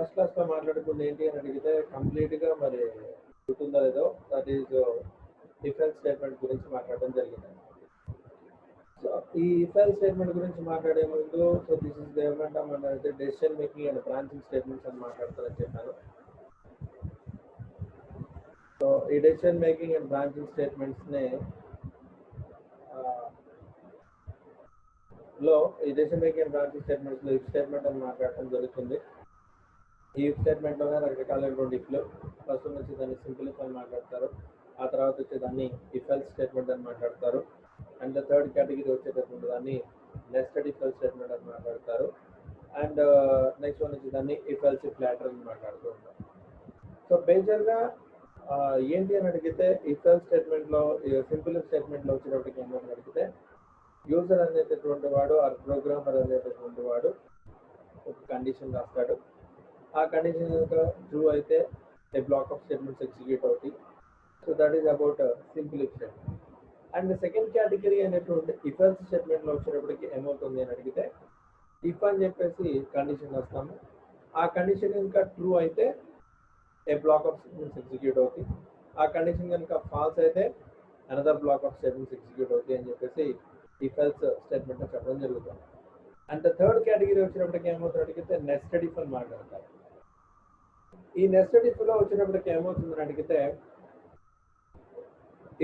Last క్లాస్లో మాట్లాడుకుంది ఏంటి అని అడిగితే కంప్లీట్గా మరి గుర్తుందో లేదో that is if else statement గురించి మాట్లాడడం జరిగింది. సో ఈ ఇఫ్ ఎల్స్ స్టేట్మెంట్ గురించి మాట్లాడే ముందు సో దిస్ ఇస్ ఏమంటాం అంటే decision making and branching statements అని మాట్లాడతారని చెప్పాను. సో ఈ డెసిషన్ మేకింగ్ అండ్ బ్రాంచింగ్ స్టేట్మెంట్స్నే ఈ డెసిషన్ మేకింగ్ అండ్ బ్రాంచింగ్ స్టేట్మెంట్స్లో ఇఫ్ స్టేట్మెంట్ అని మాట్లాడటం జరుగుతుంది. ఈ ఇఫ్ స్టేట్మెంట్లోనే రకరకాలైనటువంటి ఇఫ్లు. ఫస్ట్ వచ్చి దాన్ని సింపుల్ ఇఫ్ అని మాట్లాడతారు, ఆ తర్వాత వచ్చేదాన్ని ఇఫ్ ఎల్స్ స్టేట్మెంట్ అని మాట్లాడతారు, అండ్ థర్డ్ కేటగిరీ వచ్చేటటువంటి దాన్ని నెస్టెడ్ ఇఫ్ ఎల్స్ స్టేట్మెంట్ అని మాట్లాడతారు, అండ్ నెక్స్ట్ వన్ వచ్చేదాన్ని ఇఫ్ ఎల్స్ ఇఫ్ లాటర్ అని మాట్లాడుతూ ఉంటారు. సో బేసిక్గా ఏంటి అని అడిగితే ఇఫ్ ఎల్స్ స్టేట్మెంట్లో సింపుల్ ఇఫ్ స్టేట్మెంట్లో వచ్చేటప్పటికి ఏంటని అడిగితే యూజర్ అనేటటువంటి వాడు ఆ ప్రోగ్రామర్ అనేటటువంటి వాడు ఒక కండిషన్ రాస్తాడు. ఆ కండిషన్ కనుక ట్రూ అయితే ఏ బ్లాక్ ఆఫ్ స్టేట్మెంట్స్ ఎగ్జిక్యూట్ అవుతాయి. So that is about simple if statement. And second category అనేటువంటి ఇఫ్ ఎల్స్ స్టేట్మెంట్లో వచ్చేటప్పటికి ఏమవుతుంది అని అడిగితే ఇఫ్ అని చెప్పేసి కండిషన్ రాస్తాము. ఆ కండిషన్ కనుక ట్రూ అయితే ఏ బ్లాక్ ఆఫ్ స్టేట్మెంట్స్ ఎగ్జిక్యూట్ అవుతాయి. ఆ కండిషన్ కనుక ఫాల్స్ అయితే another black of statements execute అవుతాయి అని చెప్పేసి ఇఫ్ ఎల్స్ స్టేట్మెంట్ చెప్పడం జరుగుతుంది. అండ్ థర్డ్ కేటగిరీ వచ్చినప్పటికి ఏమవుతుంది అడిగితే నెస్టెడ్ ఇఫ్ అని మాట్లాడతారు. ఈ నెస్టెడ్ ఇఫ్ లో వచ్చినప్పటికి ఏమవుతుందని అడిగితే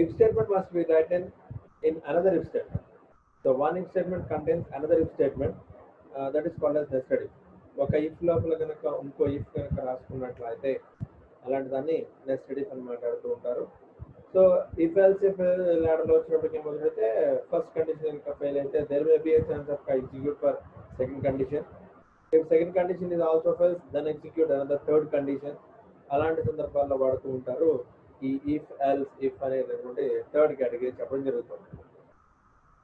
if statement must be written in another if statement. So one if statement contains another if statement that is called as nested if. ఒక ఇఫ్ లోపల కనుక ఇంకో ఇఫ్ కనుక రాసుకున్నట్లయితే అలాంటి దాన్ని నెస్టెడ్ ఇఫ్ అని మాట్లాడుతూ ఉంటారు. సో ఇఫ్ ఎల్స్ ఇఫ్ లాడర్లో వచ్చినప్పటికి ఏమవుతుందంటే ఫస్ట్ కండిషన్ కనుక ఫెయిల్ అయితే there may be a chance of execute for second condition. If second condition is also fails then execute another third condition. అలాంటి సందర్భాల్లో వాడుతూ ఉంటారు ఈ ఇఫ్ ఎల్స్ ఇఫ్ అనేటటువంటి థర్డ్ కేటగిరీ చెప్పడం జరుగుతుంది.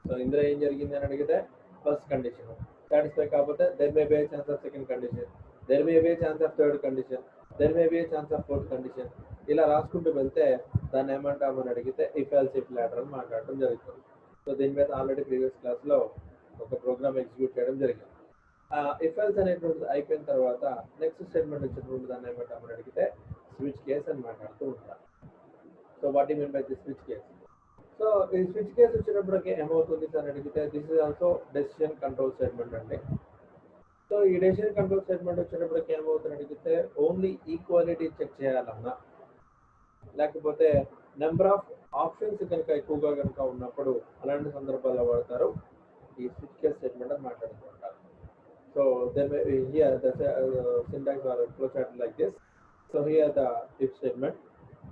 సో ఇందులో ఏం జరిగింది అని అడిగితే ఫస్ట్ కండిషన్ సాటిస్ఫై కాకపోతే there may be a chance of second condition, there may be a chance of third condition, there may be a chance of fourth condition. ఇలా రాసుకుంటూ వెళ్తే దాన్ని ఏమంటామని అడిగితే ఇఫ్ ఎల్స్ ఇఫ్ లాటర్ అని మాట్లాడటం జరుగుతుంది. So దీని మీద ఆల్రెడీ ప్రీవియస్ క్లాస్లో ఒక ప్రోగ్రామ్ ఎగ్జిక్యూట్ చేయడం జరిగింది. ఇఫ్ ఎల్స్ అనేటువంటిది అయిపోయిన తర్వాత నెక్స్ట్ స్టేట్మెంట్ వచ్చినటువంటి దాన్ని ఏమంటామని అడిగితే స్విచ్ కేస్ అని మాట్లాడుతూ ఉంటారు. So what you mean by the switch case? So ఈ స్విచ్ కేస్ వచ్చినప్పటికీ ఏమవుతుంది అని అడిగితే this is also decision control statement అండి. సో ఈ డెసిషన్ కంట్రోల్ స్టేట్మెంట్ వచ్చేటప్పటికి ఏమవుతుంది అడిగితే ఓన్లీ ఈక్వాలిటీ చెక్ చేయాలన్నా లేకపోతే నెంబర్ ఆఫ్ ఆప్షన్స్ కనుక ఎక్కువగా కనుక ఉన్నప్పుడు అలాంటి సందర్భాల్లో వాడతారు ఈ స్విచ్ కేస్ స్టేట్మెంట్ అని మాట్లాడుతూ ఉంటారు. So then here the syntax or flowchart like this. So here the if statement,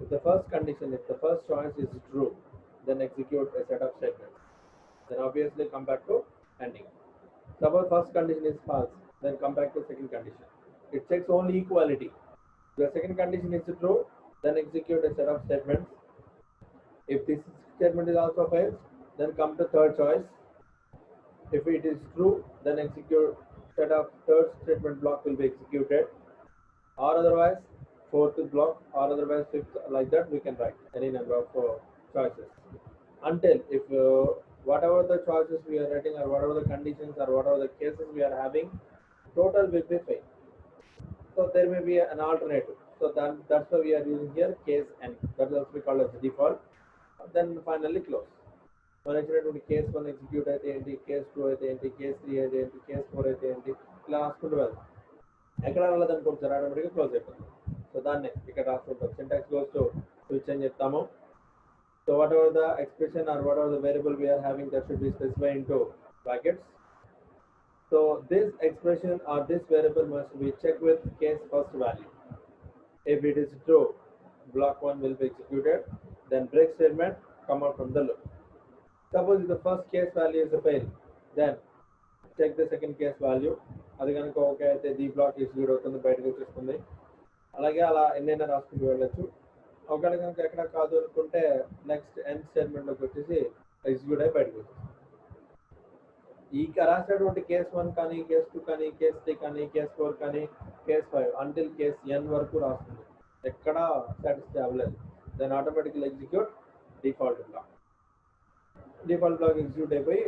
if the first condition, if the first choice is true, then execute a set of statements. Then obviously come back to ending. Suppose first condition is false, then come back to second condition. It checks only equality. If the second condition is true, then execute a set of statements. If this statement is also fails, then come to third choice. If it is true, then execute set of third statement block will be executed, or otherwise fourth block, or otherwise fifth, like that we can write any number of choices until if whatever the choices we are writing or whatever the conditions or whatever the cases we are having, total will be fail. So there may be an alternative. So that's why we are using here case n. That is also called as default. Then finally close. మన ఇచ్చినటువంటి case 1 execute అయితే ఏంటి, case 2 అయితే ఏంటి, case 3 అయితే ఏంటి, case 4 అయితే ఏంటి, ఇలా రాసుకుంటూ వెళ్తాం. ఎక్కడ వెళ్ళదని కొంచెం ఆటోమేటిక్గా క్లోజ్ అయిపోతుంది. సో దాన్ని ఇక్కడ రాసుకుంటాం. సింటాక్స్ క్లోజ్ టు స్విచ్ అని చెప్తాము. So whatever the expression or whatever the variable we're having that should be specified into brackets. So this expression or this variable must be check with case first value. If it is true, block 1 will be executed, then break statement come out from the loop. Suppose if the first case value is a fail, then check the second case value. అది కనుక okay అయితే the black execute అవుతుంది, బయటకు వచ్చేస్తుంది. అలాగే అలా ఎన్నైనా రాసుకుంటూ వెళ్ళచ్చు. ఒకవేళ కనుక ఎక్కడ కాదు అనుకుంటే నెక్స్ట్ ఎండ్ స్టేట్మెంట్లోకి వచ్చేసి ఎగ్జిక్యూట్ అయి బయటకు వచ్చేస్తుంది. ఈ రాసినటువంటి కేస్ 1 కానీ, కేస్ 2 కానీ, కేస్ 3 కానీ, కేస్ 4 కానీ, కేస్ 5 అంటిల్ కేస్ n వరకు రాస్తుంది. ఎక్కడ సాటిస్ఫై అవ్వలేదు, దెన్ ఆటోమేటిక్గా execute default block. Default block execute అయిపోయి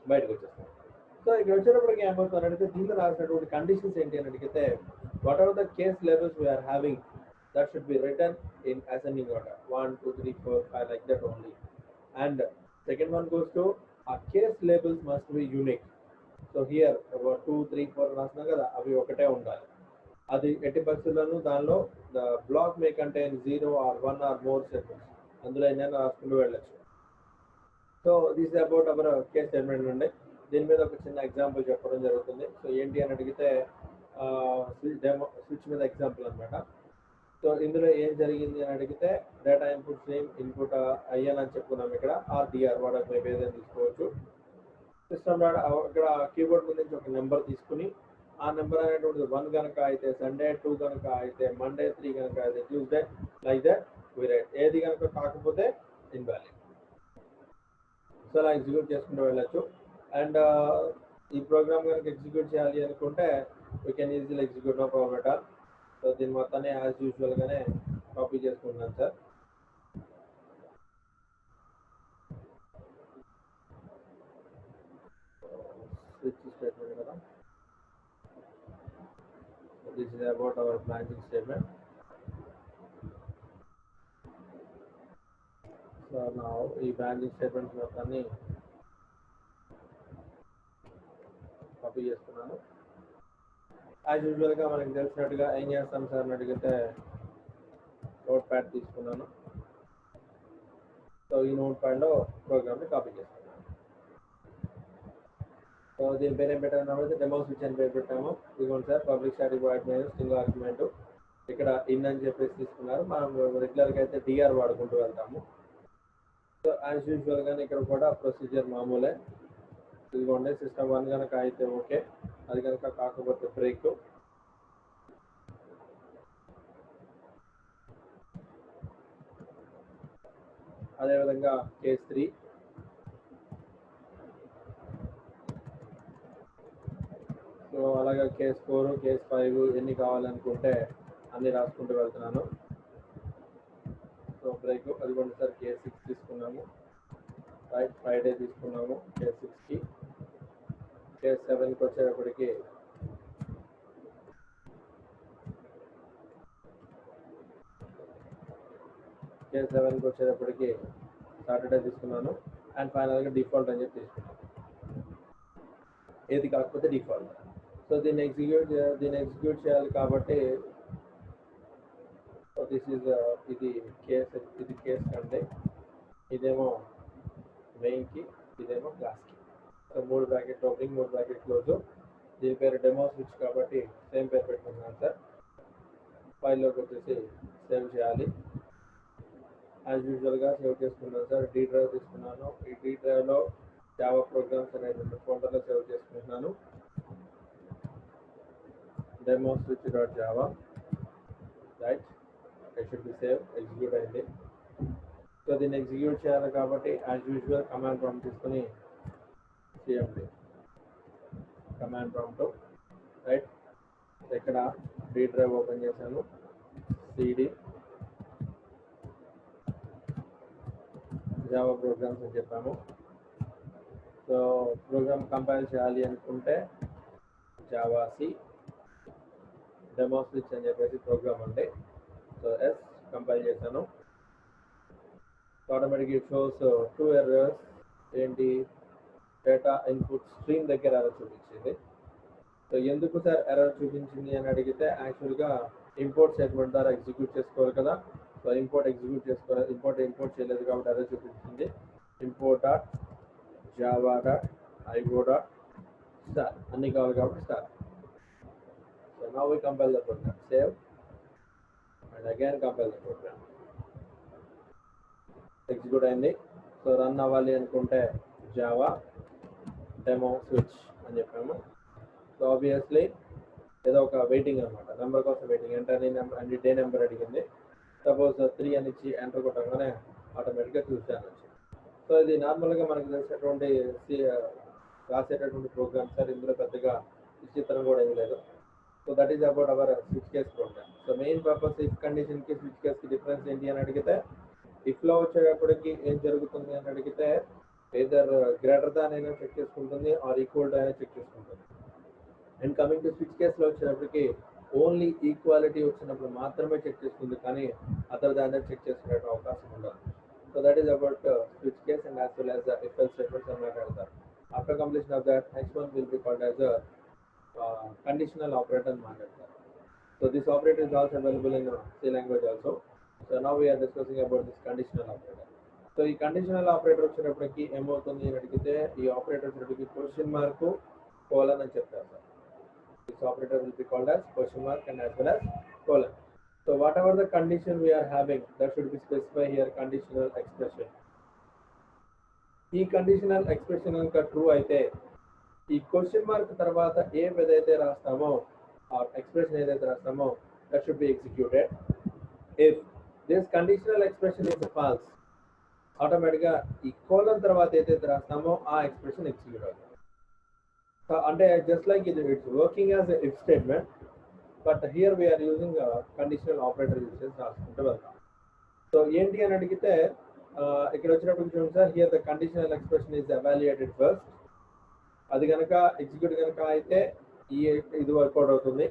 బయటకు వచ్చేస్తుంది. సో ఇక్కడ వచ్చేటప్పటికి ఏమవుతుందంటే దీనిలో రాసినటువంటి కండిషన్స్ ఏంటి అని అడిగితే whatever the case labels we are having, that should be written in ascending order, 1 2 3 4 5, like that only. And second one goes to our case labels must be unique. So here 2 3 4 రాసినా కదా, అవి ఒకటే ఉండాలి. అది ఎట్టి పరిస్థితుల్లోనూ దానిలో the block may contain 0 or 1 or more segments, అందులో అయినా రాసుకుంటూ వెళ్ళచ్చు. So this about our case statement ఉండే. దీని మీద ఒక చిన్న ఎగ్జాంపుల్ చెప్పడం జరుగుతుంది. సో ఏంటి అని అడిగితే స్విచ్ మీద ఎగ్జాంపుల్ అనమాట. సో ఇందులో ఏం జరిగింది అని అడిగితే డేటా ఇన్పుట్ సేమ్ ఇన్పుట్ అయ్యాను అని చెప్పుకున్నాం ఇక్కడ, ఆర్డిఆర్ వాడు మేబీ ఏదైనా తీసుకోవచ్చు. సిస్టమ్ ఇక్కడ కీబోర్డ్ మీద నుంచి ఒక నెంబర్ తీసుకుని ఆ నెంబర్ అనేటువంటిది 1 కనుక అయితే సండే, 2 కనుక అయితే మండే, 3 కనుక అయితే Tuesday, like that we write. ఏది కనుక కాకపోతే ఇన్వాలిడ్. సో అలా ఎగ్జిక్యూట్ చేసుకుంటూ వెళ్ళచ్చు. అండ్ ఈ ప్రోగ్రామ్ కనుక ఎగ్జిక్యూట్ చేయాలి అనుకుంటే we can easily execute, no problem at all. So దీని మొత్తాన్ని యాజ్ యూజువల్గానే కాపీ చేసుకుంటున్నాను సార్. స్విచ్ స్టేట్మెంట్ కదా. This is about our branching statement. So నా ఈ బ్రాంచింగ్ స్టేట్మెంట్స్ మొత్తాన్ని కాపీ చేస్తున్నాను. యాజ్ యూజువల్గా మనకి తెలిసినట్టుగా ఏం చేస్తాం సార్ అని అడిగితే నోట్ ప్యాడ్ తీసుకున్నాను. సో ఈ నోట్ ప్యాడ్లో ప్రోగ్రామ్ని కాపీ చేస్తున్నాను. సో దీని పేరు ఏం పెట్టాము, డెమో స్విచ్ అని పేరు పెట్టాము. ఇదిగోండి sir, public static void minus single argument. ఇక్కడ ఇన్ అని చెప్పేసి తీసుకున్నారు. మనం రెగ్యులర్గా అయితే డిఆర్ వాడుకుంటూ వెళ్తాము. సో యాజ్ యూజువల్గానే ఇక్కడ కూడా ప్రొసీజర్ మామూలే. ఇదిగోండి, సిస్టమ్ 1 కనుక అయితే ఓకే, అది కనుక కాకపోతే బ్రేక్. అదేవిధంగా కేస్ 3, సో అలాగే కేస్ 4, కేస్ 5 ఎన్ని కావాలనుకుంటే అన్ని రాసుకుంటూ వెళ్తున్నాను. So break. అదిగోండి సార్, కేస్ 6 తీసుకున్నాము, రైట్, ఫ్రైడే తీసుకున్నాము కేస్ 6కి. కేస్ 7కి వచ్చేటప్పటికి సాటర్డే తీసుకున్నాను. అండ్ ఫైనల్గా డిఫాల్ట్ అని చెప్పి తీసుకున్నాను, ఏది కాకపోతే డిఫాల్ట్. సో దీన్ని ఎగ్జిక్యూట్ చేయాలి కాబట్టి ఇది కేస్ కంటే, ఇదేమో మెయిన్కి, ఇదేమో క్లాస్కి. So 3 bracket opening, 3 bracket close. దీని పేరు డెమో స్విచ్ కాబట్టి సేమ్ పేరు పెట్టుకున్నాను సార్. ఫైల్లోకి వచ్చేసి సేవ్ చేయాలి. యాజ్ యూజువల్గా సేవ్ చేసుకున్నాను సార్. డి డ్రైవ్ తీసుకున్నాను. ఈ డి డ్రైవ్లో జావా ప్రోగ్రామ్స్ అనేటువంటి ఫోల్డర్లో సేవ్ చేసుకుంటున్నాను. Demo switch dot Java, right, it should be save. Execute అయింది. సో దీన్ని ఎగ్జిక్యూట్ చేయాలి కాబట్టి యాజ్ యూజువల్ కమాండ్ ప్రాంప్ట్ తీసుకుని సిఎండి కమాండ్ ప్రాంప్ట్, రైట్. ఇక్కడ డి డ్రైవ్ ఓపెన్ చేశాను, సిడి జావా ప్రోగ్రామ్స్ అని చెప్పాము. సో ప్రోగ్రామ్ కంపైల్ చేయాలి అనుకుంటే జావా సి డెమో స్విచ్ అని చెప్పేసి ప్రోగ్రామ్ ఉంది. సో ఎస్ కంపైల్ చేశాను. Automatic it shows 2 errors. ఏంటి, డేటా ఇన్పుట్ స్ట్రీమ్ దగ్గర ఎర్రర్ చూపించింది. సో ఎందుకు సార్ ఎర్రర్ చూపించింది అని అడిగితే యాక్చువల్గా ఇంపోర్ట్ స్టేట్మెంట్ ద్వారా ఎగ్జిక్యూట్ చేసుకోవాలి కదా. సో ఇంపోర్ట్ చేయలేదు కాబట్టి ఎర్రర్ చూపించింది. Import dot Java dot IO dot star అన్నీ కావాలి కాబట్టి star. So now we compile the program, save and again compile the program. Execute అయింది. సో రన్ అవ్వాలి అనుకుంటే జావా డెమో స్విచ్ అని చెప్పాము. సో ఆబ్వియస్లీ ఏదో ఒక వెయిటింగ్ అనమాట, నెంబర్ కోసం వెయిటింగ్. ఎంటర్ అని డే నెంబర్ అడిగింది. సపోజ్ 3 అని ఇచ్చి ఎంటర్ కొట్టగానే ఆటోమేటిక్గా చూసాను. సో ఇది నార్మల్గా మనకు తెలిసినటువంటి రాసేటటువంటి ప్రోగ్రామ్ సార్. ఇందులో పెద్దగా విచిత్రం కూడా ఏం లేదు. So that is about our switch case program. So main purpose if కండిషన్కి స్విచ్ కేస్కి డిఫరెన్స్ ఏంటి అని అడిగితే, ఇఫ్లో వచ్చేటప్పటికి ఏం జరుగుతుంది అని అడిగితే ఏదర్ గ్రేటర్ దాన్ అయినా చెక్ చేసుకుంటుంది ఆర్ ఈక్వల్ టు అయినా చెక్ చేసుకుంటుంది. అండ్ కమింగ్ టు స్విచ్ కేస్లో వచ్చేటప్పటికి ఓన్లీ ఈక్వాలిటీ వచ్చినప్పుడు మాత్రమే చెక్ చేస్తుంది, కానీ అదర్ దాన్ దట్ చెక్ చేసుకునే అవకాశం ఉండదు. So that is about switch case and as well as the if else statements అని మాట్లాడతారు. After completion of that next one will be called as conditional operator అని మాట్లాడతారు. So this operator is also available in C language also. So now we are discussing about this conditional operator. So ఈ conditional operator వచ్చేటప్పటికి ఏమవుతుంది అని అడిగితే ఈ operator వచ్చేటప్పటికి question mark colon అని చెప్తారు sir. This operator will be called as question mark and as well as colon. So whatever the condition we are having, that should be specified here conditional expression. ఈ conditional expression కనుక true అయితే ఈ question mark తర్వాత ఏదైతే రాస్తామో ఆ expression ఏదైతే రాస్తామో that should be executed. If this conditional expression is false, ఆటోమేటిక్గా ఈ కోలన్ తర్వాత ఏదైతే రాస్తామో ఆ ఎక్స్ప్రెషన్ ఎగ్జిక్యూట్ అవుతుంది. సో అంటే just like it's working as if statement, but here we're using conditional operator usage రాసుకుంటూ వెళ్తాం. సో ఏంటి అని అడిగితే ఇక్కడ వచ్చినప్పుడు చూడండి sir, here the conditional expression is evaluated first. అది కనుక ఎగ్జిక్యూట్ కనుక అయితే ఇది వర్కౌట్ అవుతుంది,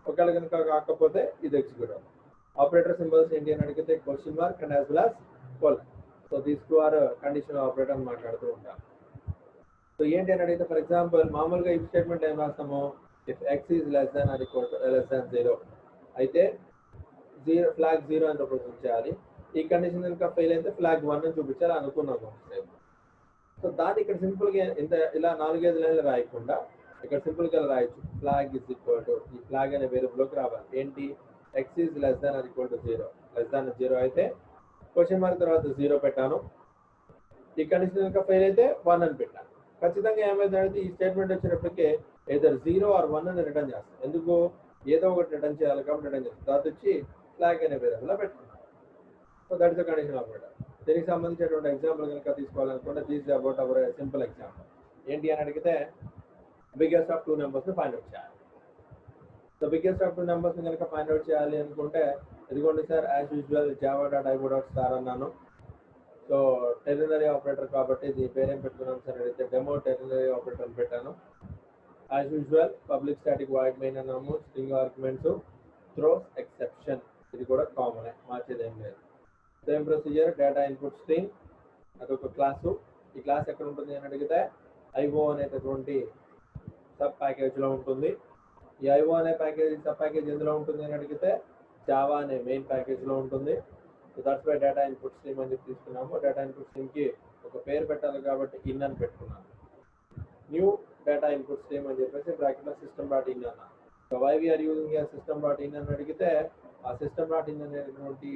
ఒకవేళ కనుక కాకపోతే ఇది ఎగ్జిక్యూట్ అవుతుంది. ఆపరేటర్ సింబల్స్ ఏంటి అని అడిగితే question mark and as well as colon. So these two are conditional operator అని మాట్లాడుతూ ఉంటాం. సో ఏంటి అని అడిగితే ఫర్ ఎగ్జాంపుల్ మామూలుగా ఇఫ్ స్టేట్మెంట్ ఏం రాస్తాము, if X is less than or equal to less than 0 అయితే ఫ్లాగ్ 0 అని చూపించాలి. ఈ కండిషన్ కనుక ఫెయిల్ అయితే ఫ్లాగ్ 1 అని చూపించాలి అనుకున్నాము. సో దాన్ని ఇక్కడ సింపుల్గా ఇంత ఇలా 4-5 లైన్లు రాయకుండా ఇక్కడ సింపుల్గా రాయొచ్చు, ఫ్లాగ్ ఇస్ ఈక్వల్ టు, ఈ ఫ్లాగ్ అనే వేరియబుల్లోకి రావాలి. ఏంటి, X is less than or equal to 0, less than 0 అయితే క్వశ్చన్ మార్క్ తర్వాత 0 పెట్టాను. ఈ కండిషన్ కనుక ఫెయిల్ అయితే 1 అని పెట్టాను. ఖచ్చితంగా ఏమైందంటే ఈ స్టేట్మెంట్ వచ్చేటప్పటికే ఏదర్ 0 ఆర్ 1 అని రిటర్న్ చేస్తాం. ఎందుకు, ఏదో ఒకటి రిటర్న్ చేయాలి కాబట్టి రిటర్న్ చేస్తాం. తర్వాత వచ్చి ఫ్లాగ్ అనే వేరియబుల్లో పెట్టుకుంటాం. So that is the condition operator. దీనికి సంబంధించినటువంటి ఎగ్జాంపుల్ కనుక తీసుకోవాలనుకుంటే this about hour simple example. ఏంటి అని అడిగితే బిగ్గెస్ట్ ఆఫ్ 2 నెంబర్స్ని ఫైండ్ అవుట్ చేయాలి. సో బిగ్గెస్ట్ ఆఫ్ 2 నెంబర్స్ని కనుక ఫైండ్ అవుట్ చేయాలి అనుకుంటే ఇదిగోండి సార్, యాజ్ యూజువల్ java.io.star అన్నాను. సో టెర్నరీ ఆపరేటర్ కాబట్టి దీని పేరేం పెట్టుకున్నాను సార్ అడిగితే డెమో టెర్నరీ ఆపరేటర్ అని పెట్టాను. As usual public static void main అన్నాము, స్ట్రింగ్ ఆర్గ్యుమెంట్స్, థ్రోస్ ఎక్సెప్షన్, ఇది కూడా కామన్, మార్చేది ఏం లేదు. Same procedure, data input stream అదొక క్లాసు. ఈ క్లాస్ ఎక్కడ ఉంటుంది అని అడిగితే ఐఓ అనేటటువంటి సబ్ ప్యాకేజ్లో ఉంటుంది. ఈ ఐఓ అనే సబ్ ప్యాకేజ్ ఎందులో ఉంటుంది అని అడిగితే జావా అనే మెయిన్ ప్యాకేజ్లో ఉంటుంది. So that's why data input stream అని చెప్పి తీసుకున్నాము. డేటా ఇన్పుట్ స్ట్రీమ్కి ఒక పేరు పెట్టాలి కాబట్టి ఇన్ అని పెట్టుకున్నాను. న్యూ డేటా ఇన్పుట్ స్ట్రీమ్ అని చెప్పేసి బ్రాకెట్లో system.in అన్న. So why we are using system.in అని అడిగితే ఆ system.in అనేటువంటి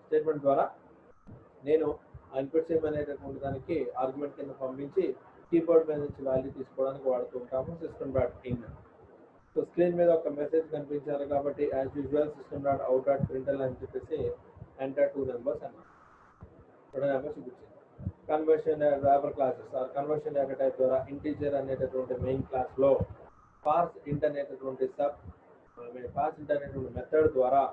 స్టేట్మెంట్ ద్వారా నేను ఇన్పుట్ స్ట్రీమ్ అనేటటువంటి దానికి ఆర్గ్యుమెంట్ కింద పంపించి కీబోర్డ్ మీద నుంచి వాల్యూ తీసుకోవడానికి వాడుతూ ఉంటాము system.in. సో స్క్రీన్ మీద ఒక మెసేజ్ కనిపించాలి కాబట్టి యాజ్ యూజువల్ system.out.println అని చెప్పేసి ఎంటర్ 2 నెంబర్స్ అన్నాను. 2 నెంబర్స్ చూపించింది. Conversion wrapper classes or conversion data type ద్వారా ఇంటీజర్ అనేటటువంటి మెయిన్ క్లాస్లో పార్స్ ఇంట్ అనేటటువంటి మెథడ్ ద్వారా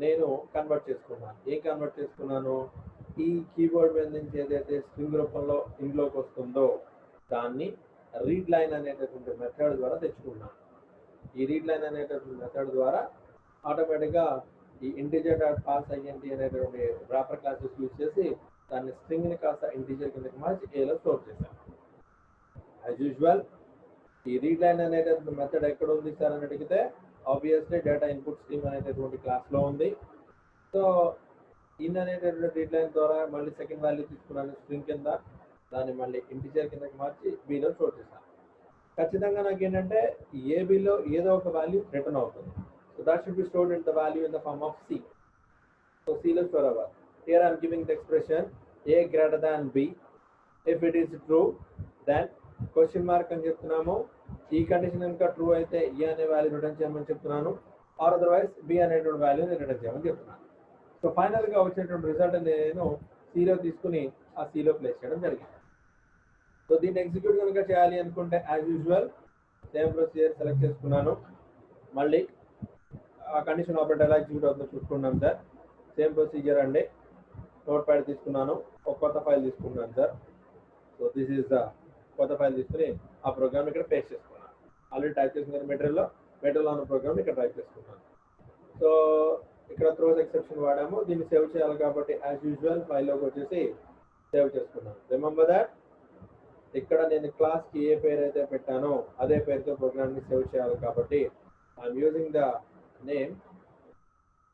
నేను కన్వర్ట్ చేసుకున్నాను. ఏం కన్వర్ట్ చేసుకున్నాను, ఈ కీబోర్డ్ మీద నుంచి ఏదైతే స్ట్రింగ్ రూపంలో ఇంట్లోకి వస్తుందో దాన్ని రీడ్ లైన్ అనేటటువంటి మెథడ్ ద్వారా తెచ్చుకున్నాను. ఈ రీడ్ లైన్ అనేటటువంటి మెథడ్ ద్వారా ఆటోమేటిక్గా ఈ ఇంటీజర్ డాట్ పాస్ ఐఎన్టీ అనేటువంటి ర్యాపర్ క్లాసెస్ యూజ్ చేసి దాన్ని స్ట్రింగ్ని కాస్త ఇంటీజర్ కిందకి మార్చి ఏలో స్టోర్ చేశాను. యాజ్ యూజువల్ ఈ రీడ్ లైన్ అనేటటువంటి మెథడ్ ఎక్కడ ఉంది సార్ అని అడిగితే ఆబ్వియస్లీ డేటా ఇన్పుట్ స్ట్రీమ్ అనేటటువంటి క్లాస్లో ఉంది. సో ఇన్ అనేటటువంటి రీడ్ లైన్ ద్వారా మళ్ళీ సెకండ్ వాల్యూ తీసుకున్నాను స్ట్రింగ్ కింద, దాన్ని మళ్ళీ ఇంటీజర్ కిందకి మార్చి బీలో స్టోర్ చేశాను. ఖచ్చితంగా నాకు ఏంటంటే ఏబీలో ఏదో ఒక వాల్యూ రిటర్న్ అవుతుంది. So that should be stored in the value in the form of C. So సిలో స్టోర్ అవ్వాలి. Here I'm giving the expression A greater than B. If it is true then question mark అని చెప్తున్నాము. ఈ condition కనుక true అయితే ఏ అనే value return చేయమని చెప్తున్నాను, ఆర్ అదర్వైజ్ బి అనేటువంటి వాల్యూని రిటర్న్ చేయమని చెప్తున్నాను. సో ఫైనల్గా వచ్చినటువంటి రిజల్ట్ నేను సిలో తీసుకుని ఆ సిలో ప్లేస్ చేయడం జరిగింది. సో దీన్ని ఎగ్జిక్యూట్ కనుక చేయాలి అనుకుంటే as usual same procedure select చేసుకున్నాను. మళ్ళీ ఆ కండిషన్ ఆపరేటర్ ఎలా ఎగ్జిక్యూట్ అవుతుందో చూసుకున్నాను సార్. సేమ్ ప్రొసీజర్ అండి. నోట్ ప్యాడ్ తీసుకున్నాను, ఒక కొత్త ఫైల్ తీసుకున్నాను sir. So this is the కొత్త ఫైల్ తీసుకుని ఆ ప్రోగ్రామ్ ఇక్కడ పేస్ట్ చేసుకున్నాను. ఆల్రెడీ టైప్ చేసిన మెటీరియల్లో మెటీరియల్ ఉన్న ప్రోగ్రామ్ ఇక్కడ టైప్ చేసుకున్నాను. సో ఇక్కడ త్రోస్ ఎక్సెప్షన్ వాడాము, దీన్ని సేవ్ చేయాలి కాబట్టి యాజ్ యూజువల్ ఫైల్లోకి వచ్చేసి సేవ్ చేసుకున్నాను. రిమెంబర్ దాట్ ఇక్కడ నేను క్లాస్కి ఏ పేరు అయితే పెట్టానో అదే పేరుతో ప్రోగ్రామ్ని సేవ్ చేయాలి కాబట్టి I'm using the name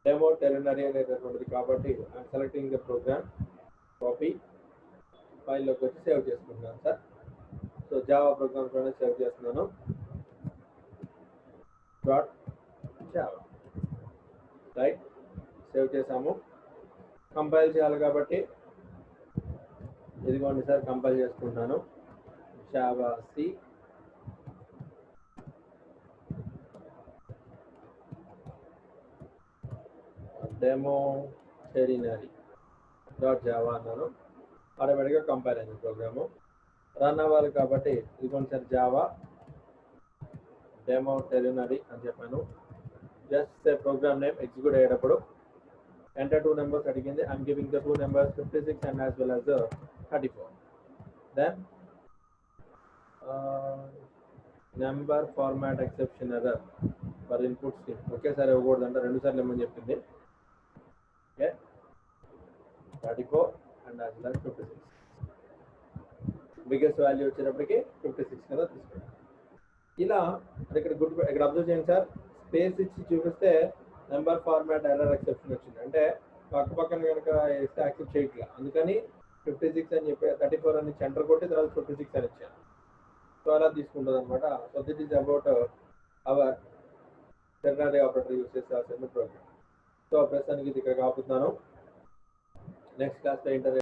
demo ternary అనేటటువంటిది కాబట్టి I'm selecting the program, copy, ఫైల్లోకి వచ్చి సేవ్ చేసుకుంటున్నాను సార్. సో జావా ప్రోగ్రామ్స్లోనే సేవ్ చేస్తున్నాను, డాట్ జావా. రైట్, సేవ్ చేసాము. కంపైల్ చేయాలి కాబట్టి ఇదిగోండి సార్ కంపైల్ చేసుకుంటున్నాను. Java C demo ternary dot Java అన్నాను. ఆటోమేటిక్గా కంపైల్ అయింది ప్రోగ్రాము. రన్ అవ్వాలి కాబట్టి ఇదిగోండి సార్ జావా డెమో టెరినరీ అని చెప్పాను. జస్ట్ ప్రోగ్రామ్ నేమ్ ఎగ్జిక్యూట్ అయ్యేటప్పుడు ఎంటర్ 2 numbers అడిగింది. I'm giving the 2 numbers 56 and as well as 34. Then number format exception error for input stream ఒకేసారి ఇవ్వకూడదంట, 2 సార్లు ఇవ్వమని చెప్పింది. Okay, 34 and as well as 56. Biggest value వచ్చేటప్పటికి 56 కదా తీసుకుంటాం. ఇలా ఇక్కడ ఇక్కడ అబ్జర్వ్ చేయండి సార్, స్పేస్ ఇచ్చి చూపిస్తే నెంబర్ ఫార్మాట్ ఎర్రర్ ఎక్సెప్షన్ వచ్చింది, అంటే పక్కన కనుక ఇస్తే యాక్సెప్ట్ చేయట్లేదు. అందుకని 56 అని చెప్పి 34 అని సెంటర్ కొట్టి తర్వాత 56 అని ఇచ్చాను. సో అలా తీసుకుంటుంది అనమాట. So this is about our ternary operator use చేసే ప్రోగ్రామ్. సో ప్రస్తుతానికి ఇది ఇక్కడ ఆపుతున్నాను. నెక్స్ట్ క్లాస్లో ఇంటర్